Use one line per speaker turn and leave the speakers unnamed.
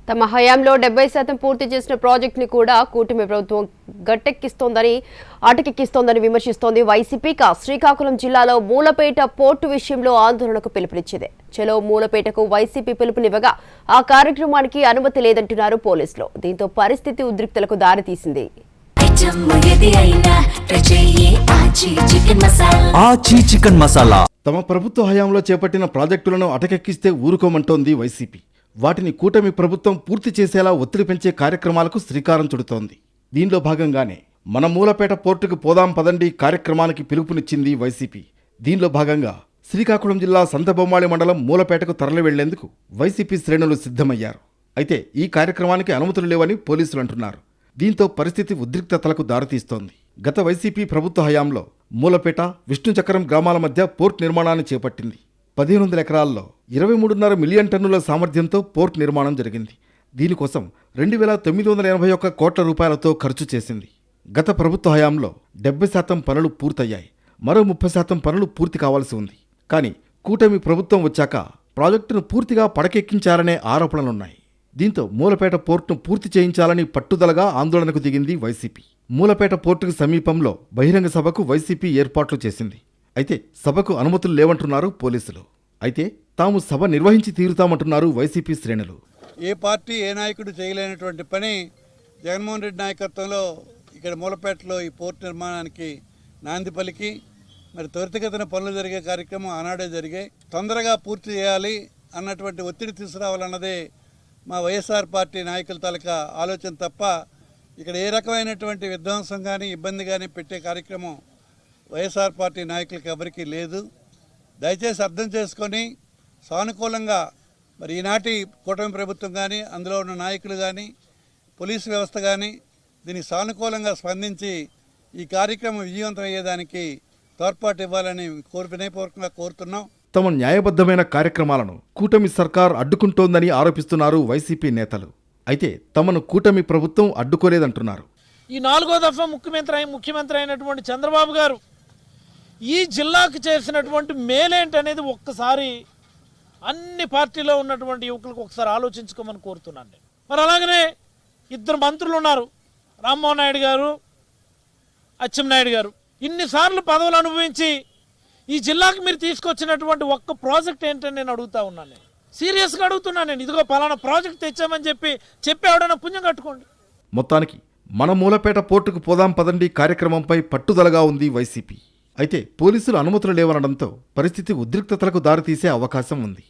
తమ హయాంలో 70% పూర్తి చేసిన ప్రాజెక్టుని కూడా కూటమి ప్రభుత్వం అటకెక్కిస్తోందని విమర్శిస్తోంది వైసీపీ. శ్రీకాకుళం జిల్లాలో మూలపేట పోర్టు విషయంలో ఆందోళనకు పిలుపునిచ్చింది. చలో మూలపేటకు వైసీపీ పిలుపునివ్వగా ఆ కార్యక్రమానికి అనుమతి లేదంటున్నారు పోలీసులు. దీంతో పరిస్థితి ఉద్రిక్తలకు దారితీసింది.
తమ ప్రభుత్వ హయాంలో చేపట్టిన ప్రాజెక్టులను అటకెక్కిస్తే ఊరుకోమంటోంది వైసీపీ. వాటిని కూటమి ప్రభుత్వం పూర్తి చేసేలా ఒత్తిడి పెంచే కార్యక్రమాలకు శ్రీకారం చుడుతోంది. దీనిలో భాగంగానే మన మూలపేట పోర్టుకు పోదాం పదండి కార్యక్రమానికి పిలుపునిచ్చింది వైసీపీ. దీనిలో భాగంగా శ్రీకాకుళం జిల్లా సంతబొమ్మాళి మండలం మూలపేటకు తరలి వెళ్లేందుకు వైసీపీ శ్రేణులు సిద్ధమయ్యారు. అయితే ఈ కార్యక్రమానికి అనుమతులు లేవని పోలీసులు అంటున్నారు. దీంతో పరిస్థితి ఉద్రిక్తతలకు దారితీస్తోంది. గత వైసీపీ ప్రభుత్వ హయాంలో మూలపేట, విష్ణుచక్రం గ్రామాల మధ్య పోర్ట్ నిర్మాణాన్ని చేపట్టింది. 1500 ఎకరాల్లో 23.5 మిలియన్ టన్నుల సామర్థ్యంతో పోర్ట్ నిర్మాణం జరిగింది. దీనికోసం 2,981 కోట్ల రూపాయలతో ఖర్చు చేసింది. గత ప్రభుత్వ హయాంలో 70% పనులు పూర్తయ్యాయి. మరో 30% పనులు పూర్తి కావాల్సి ఉంది. కానీ కూటమి ప్రభుత్వం వచ్చాక ప్రాజెక్టును పూర్తిగా పడకెక్కించాలనే ఆరోపణలున్నాయి. దీంతో మూలపేట పోర్టును పూర్తి చేయించాలని పట్టుదలగా ఆందోళనకు దిగింది వైసీపీ. మూలపేట పోర్టుకు సమీపంలో బహిరంగ సభకు వైసీపీ ఏర్పాట్లు చేసింది. అయితే సభకు అనుమతులు లేవంటున్నారు పోలీసులు. అయితే తాము సభ నిర్వహించి తీరుతామంటున్నారు వైసీపీ శ్రేణులు.
ఏ పార్టీ ఏ నాయకుడు చేయలేనటువంటి పని జగన్మోహన్ రెడ్డి నాయకత్వంలో ఇక్కడ మూలపేటలో ఈ పోర్టు నిర్మాణానికి నాంది పలికి మరి త్వరితగతిన పనులు జరిగే కార్యక్రమం ఆనాడే జరిగాయి. తొందరగా పూర్తి చేయాలి అన్నటువంటి ఒత్తిడి తీసుకురావాలన్నదే మా వైఎస్ఆర్ పార్టీ నాయకుల తాలూకా ఆలోచన తప్ప ఇక్కడ ఏ రకమైనటువంటి విధ్వంసం కానీ ఇబ్బంది కానీ పెట్టే కార్యక్రమం వైఎస్ఆర్ పార్టీ నాయకులకు ఎవరికీ లేదు. దయచేసి అర్థం చేసుకొని సానుకూలంగా మరి ఈనాటి కూటమి ప్రభుత్వం కానీ అందులో ఉన్న నాయకులు కానీ పోలీసు వ్యవస్థ కానీ దీనికి సానుకూలంగా స్పందించి ఈ కార్యక్రమం విజయవంతం అయ్యేదానికి తోడ్పాటు ఇవ్వాలని వినయపూర్వకంగా కోరుతున్నాం.
తమ న్యాయబద్ధమైన కార్యక్రమాలను కూటమి సర్కార్ అడ్డుకుంటోందని ఆరోపిస్తున్నారు వైసీపీ నేతలు. అయితే తమను కూటమి ప్రభుత్వం అడ్డుకోలేదంటున్నారు.
ఈ 4వ దఫా ముఖ్యమంత్రి అయినటువంటి చంద్రబాబు గారు ఈ జిల్లాకు చేసినటువంటి మేలేంటనేది ఒక్కసారి అన్ని పార్టీలో ఉన్నటువంటి యువకులకు ఒకసారి ఆలోచించుకోమని కోరుతున్నాను. మరి అలాగనే 2 మంత్రులు ఉన్నారు, రామ్మోహన్ నాయుడు గారు, అచ్చెన్నాయుడు గారు. ఇన్నిసార్లు పదవులు అనుభవించి ఈ జిల్లాకు మీరు తీసుకొచ్చినటువంటి ఒక్క ప్రాజెక్ట్ ఏంటని నేను అడుగుతా ఉన్నాను. నేను సీరియస్గా అడుగుతున్నాను. నేను ఇదిగో పలానా ప్రాజెక్ట్ తెచ్చామని చెప్పి ఎవడైనా పుణ్యం కట్టుకోండి.
మొత్తానికి మన మూలపేట పోర్టుకు పోదాం పదండి కార్యక్రమంపై పట్టుదలగా ఉంది వైసీపీ. అయితే పోలీసులు అనుమతులు లేవనడంతో పరిస్థితి ఉద్రిక్తతలకు దారితీసే అవకాశం ఉంది.